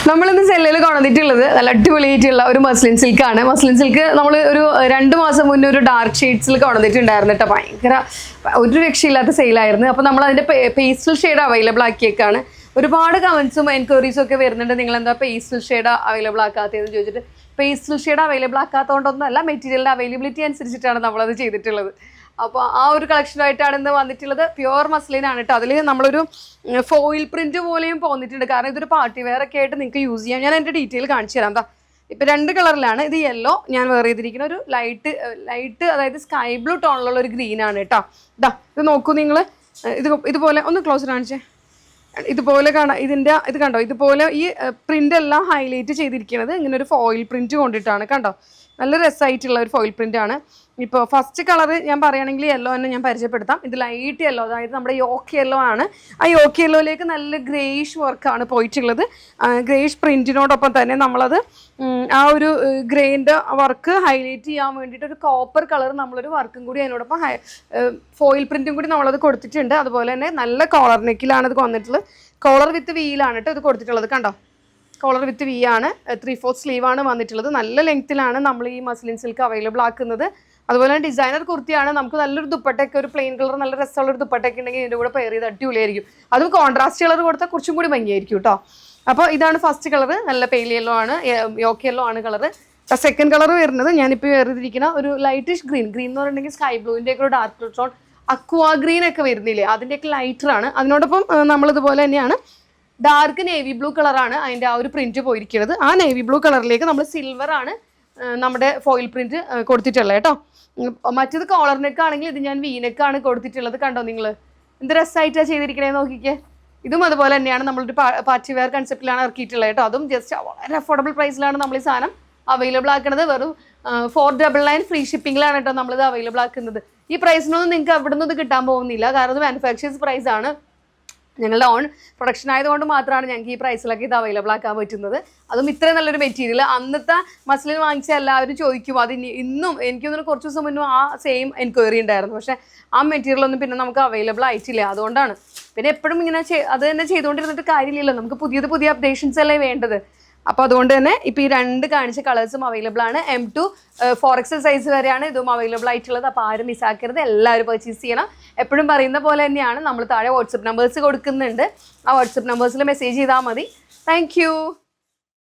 നമ്മളിന്ന് സെല്ലിൽ കൊണ്ടുവന്നിട്ടുള്ളത് നല്ല അടിപൊളിയായിട്ടുള്ള ഒരു മസ്ലിൻ സിൽക്കാണ്. മസ്ലിൻ സിൽക്ക് നമ്മൾ ഒരു 2 മാസം മുന്നേ ഒരു ഡാർക്ക് ഷെയ്ഡ്സിൽ കൊണ്ടുവന്നിട്ടുണ്ടായിരുന്നു കേട്ടോ. ഭയങ്കര ഒരു രക്ഷയില്ലാത്ത സെയിലായിരുന്നു. അപ്പോൾ നമ്മൾ അതിൻ്റെ പേസ്റ്റൽ ഷെയ്ഡ് അവൈലബിൾ ആക്കിയേക്കാണ്. ഒരുപാട് കമൻസും എൻക്വയറീസും ഒക്കെ വരുന്നുണ്ട്, നിങ്ങൾ എന്താ പേസ്റ്റൽ ഷെയ്ഡ് അവൈലബിൾ ആക്കാത്തതെന്ന് ചോദിച്ചിട്ട്. പേസ്റ്റൽ ഷെയ്ഡ് അവൈലബിൾ ആക്കാത്തതുകൊണ്ടൊന്നുമല്ല, മെറ്റീരിയലിൻ്റെ അവൈലബിലിറ്റി അനുസരിച്ചിട്ടാണ് നമ്മളത് ചെയ്തിട്ടുള്ളത്. അപ്പോൾ ആ ഒരു കളക്ഷനായിട്ടാണ് ഇന്ന് വന്നിട്ടുള്ളത്. പ്യുവർ മസ്ലിനാണ് കേട്ടോ. അതിൽ നമ്മളൊരു ഫോയിൽ പ്രിന്റ് പോലെയും പോന്നിട്ടുണ്ട്, കാരണം ഇതൊരു പാർട്ടി വെയർ ഒക്കെ ആയിട്ട് നിങ്ങൾക്ക് യൂസ് ചെയ്യാം. ഞാൻ എൻ്റെ ഡീറ്റെയിൽ കാണിച്ചു തരാം. എന്താ ഇപ്പം 2 കളറിലാണ്. ഇത് യെല്ലോ, ഞാൻ വേറെ ചെയ്തിരിക്കുന്ന ഒരു ലൈറ്റ് അതായത് സ്കൈ ബ്ലൂ ടോണിലുള്ള ഒരു ഗ്രീൻ ആണ് കേട്ടോ. ഇതാ ഇത് നോക്കൂ നിങ്ങൾ, ഇതുപോലെ ഒന്ന് ക്ലോസ് കാണിച്ചേ. ഇതുപോലെ കാണാം, ഇത് കണ്ടോ, ഇതുപോലെ ഈ പ്രിന്റ് എല്ലാം ഹൈലൈറ്റ് ചെയ്തിരിക്കുന്നത് ഇങ്ങനെ ഒരു ഫോയിൽ പ്രിന്റ് കൊണ്ടിട്ടാണ്. കണ്ടോ, നല്ല രസമായിട്ടുള്ള ഒരു ഫോയിൽ പ്രിന്റ് ആണ്. ഇപ്പോൾ ഫസ്റ്റ് കളർ ഞാൻ പറയുകയാണെങ്കിൽ യെല്ലോ തന്നെ ഞാൻ പരിചയപ്പെടുത്താം. ഇത് ലൈറ്റ് യെല്ലോ, അതായത് നമ്മുടെ യോക്ക് യെല്ലോ ആണ്. ആ യോക്ക് യെല്ലോയിലേക്ക് നല്ല ഗ്രേയിഷ് വർക്കാണ് പോയിട്ടുള്ളത്. ഗ്രേയിഷ് പ്രിന്റിനോടൊപ്പം തന്നെ നമ്മളത് ആ ഒരു ഗ്രേൻ്റെ വർക്ക് ഹൈലൈറ്റ് ചെയ്യാൻ വേണ്ടിയിട്ട് ഒരു കോപ്പർ കളർ നമ്മളൊരു വർക്കും കൂടി അതിനോടൊപ്പം ഫോയിൽ പ്രിന്റും കൂടി നമ്മളത് കൊടുത്തിട്ടുണ്ട്. അതുപോലെ തന്നെ നല്ല കോളർ നെക്കിലാണ് ഇത് വന്നിട്ടുള്ളത്. കോളർ വിത്ത് വീലാണ് കേട്ടോ ഇത് കൊടുത്തിട്ടുള്ളത്. കണ്ടോ, കോളർ വിത്ത് വി ആണ്. 3/4 സ്ലീവാണ് വന്നിട്ടുള്ളത്. നല്ല ലെങ്ത്തിലാണ് നമ്മൾ ഈ മസ്ലിൻ സിൽക്ക് അവൈലബിൾ ആക്കുന്നത്. അതുപോലെ തന്നെ ഡിസൈനർ കുർത്തിയാണ്. നമുക്ക് നല്ലൊരു ദുപ്പട്ടയൊക്കെ, ഒരു പ്ലെയിൻ കളർ നല്ല രസമുള്ളൊരു ദുപ്പട്ടയൊക്കെ ഉണ്ടെങ്കിൽ ഇതിൻ്റെ കൂടെ പെയർ ചെയ്ത് അടിപൊളിയായിരിക്കും. അതും കോൺട്രാസ്റ്റ് കളർ കൊടുത്താൽ കുറച്ചും കൂടി ഭംഗിയായിരിക്കും കേട്ടോ. അപ്പോൾ ഇതാണ് ഫസ്റ്റ് കളർ, നല്ല പെയിൽ യെല്ലോ ആണ്, യോക്ക് യെല്ലോ ആണ് കളർ. സെക്കൻഡ് കളർ വരുന്നത് ഞാനിപ്പോൾ വേറിതിരിക്കുന്ന ഒരു ലൈറ്റിഷ് ഗ്രീൻ എന്ന് പറഞ്ഞിട്ടുണ്ടെങ്കിൽ സ്കൈ ബ്ലൂവിൻ്റെ ഒക്കെ ഒരു ഡാർക്ക് ടോൺ, അക്വാ ഗ്രീൻ ഒക്കെ വരുന്നില്ലേ, അതിൻ്റെയൊക്കെ ലൈറ്ററാണ്. അതിനോടൊപ്പം നമ്മളിതുപോലെ തന്നെയാണ് ഡാർക്ക് നേവി ബ്ലൂ കളറാണ് അതിൻ്റെ ആ ഒരു പ്രിന്റ് പോയിരിക്കുന്നത്. ആ നേവി ബ്ലൂ കളറിലേക്ക് നമ്മൾ സിൽവർ ആണ് നമ്മുടെ ഫോയിൽ പ്രിന്റ് കൊടുത്തിട്ടുള്ളത് കേട്ടോ. മറ്റേത് കോളർ നെക്ക് ആണെങ്കിൽ ഇത് ഞാൻ വീനെക്കാണ് കൊടുത്തിട്ടുള്ളത്. കണ്ടോ നിങ്ങൾ, എന്ത് രസമായിട്ടാണ് ചെയ്തിരിക്കണേ നോക്കിക്കേ. ഇതും അതുപോലെ തന്നെയാണ്, നമ്മളൊരു പാർട്ടി വെയർ കൺസെപ്റ്റിലാണ് ഇറക്കിയിട്ടുള്ളത് കേട്ടോ. അതും ജസ്റ്റ് വളരെ അഫോർഡബിൾ പ്രൈസിലാണ് നമ്മൾ ഈ സാധനം അവൈലബിൾ ആക്കുന്നത്. വെറും 499 ഫ്രീ ഷിപ്പിങ്ങിലാണ് കേട്ടോ നമ്മളിത് അവൈലബിൾ ആക്കുന്നത്. ഈ പ്രൈസിനൊന്നും നിങ്ങൾക്ക് അവിടെ നിന്ന് ഇത് കിട്ടാൻ പോകുന്നില്ല, കാരണം ഇത് മാനുഫാക്ചേഴ്സ് പ്രൈസ് ആണ്. ഞങ്ങളുടെ ഓൺ പ്രൊഡക്ഷൻ ആയതുകൊണ്ട് മാത്രമാണ് ഞങ്ങൾക്ക് ഈ പ്രൈസിലൊക്കെ ഇത് അവൈലബിൾ ആക്കാൻ പറ്റുന്നത്. അതും ഇത്രയും നല്ലൊരു മെറ്റീരിയൽ. അന്നത്തെ മസ്ലിൻ വാങ്ങിച്ച എല്ലാവരും ചോദിക്കും, അത് ഇന്നും എനിക്കൊന്നും കുറച്ച് ദിവസം മുന്നും ആ സെയിം എൻക്വയറി ഉണ്ടായിരുന്നു. പക്ഷേ ആ മെറ്റീരിയലൊന്നും പിന്നെ നമുക്ക് അവൈലബിൾ ആയിട്ടില്ല. അതുകൊണ്ടാണ് പിന്നെ എപ്പോഴും ഇങ്ങനെ അത് തന്നെ ചെയ്തുകൊണ്ടിരുന്നിട്ട് കാര്യമില്ലല്ലോ, നമുക്ക് പുതിയ അപ്ഡേഷൻസ് അല്ലേ വേണ്ടത്. അപ്പോൾ അതുകൊണ്ട് തന്നെ ഇപ്പോൾ ഈ 2 കാണിച്ച കളേഴ്സും അവൈലബിൾ ആണ്. M2 4XL സൈസ് വരെയാണ് ഇതും അവൈലബിൾ ആയിട്ടുള്ളത്. അപ്പോൾ ആരും മിസ്സാക്കരുത്, എല്ലാവരും പർച്ചേസ് ചെയ്യണം. എപ്പോഴും പറയുന്ന പോലെ തന്നെയാണ്, നമ്മൾ താഴെ വാട്സപ്പ് നമ്പേഴ്സ് കൊടുക്കുന്നുണ്ട്. ആ വാട്സപ്പ് നമ്പേഴ്സിൽ മെസ്സേജ് ചെയ്താൽ മതി. താങ്ക്